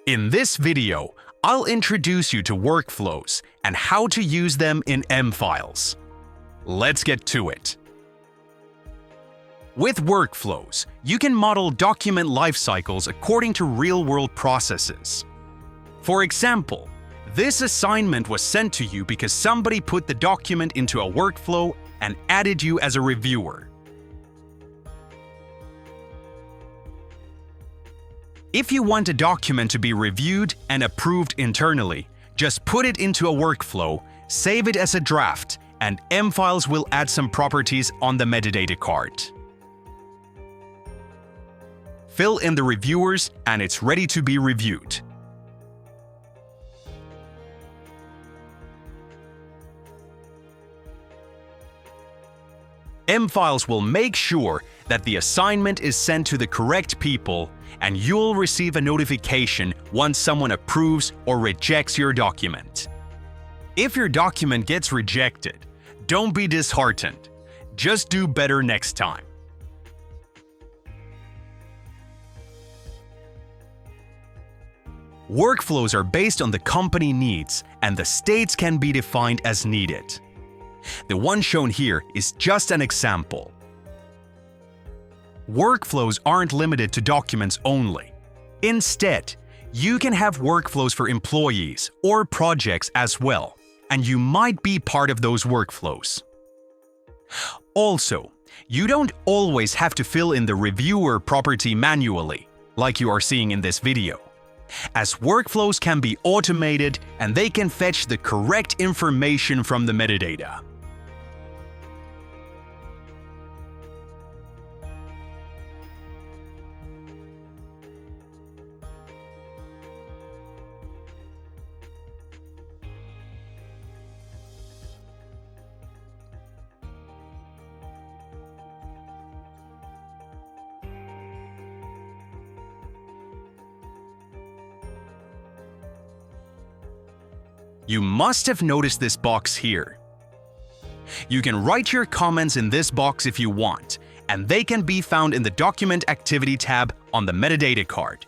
In this video, I'll introduce you to workflows and how to use them in M-Files. Let's get to it. With workflows, you can model document lifecycles according to real-world processes. For example, this assignment was sent to you because somebody put the document into a workflow and added you as a reviewer. If you want a document to be reviewed and approved internally, just put it into a workflow, save it as a draft, and M-Files will add some properties on the metadata card. Fill in the reviewers and it's ready to be reviewed. M-Files will make sure that the assignment is sent to the correct people, and you'll receive a notification once someone approves or rejects your document. If your document gets rejected, don't be disheartened. Just do better next time. Workflows are based on the company needs, and the states can be defined as needed. The one shown here is just an example. Workflows aren't limited to documents only. Instead, you can have workflows for employees or projects as well, and you might be part of those workflows. Also, you don't always have to fill in the reviewer property manually, like you are seeing in this video, as workflows can be automated and they can fetch the correct information from the metadata. You must have noticed this box here. You can write your comments in this box if you want, and they can be found in the Document Activity tab on the metadata card.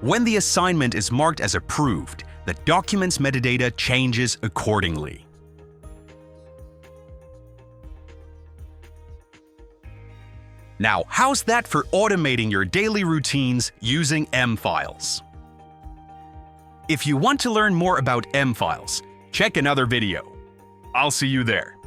When the assignment is marked as approved, the document's metadata changes accordingly. Now, how's that for automating your daily routines using M-Files? If you want to learn more about M-Files, check another video. I'll see you there.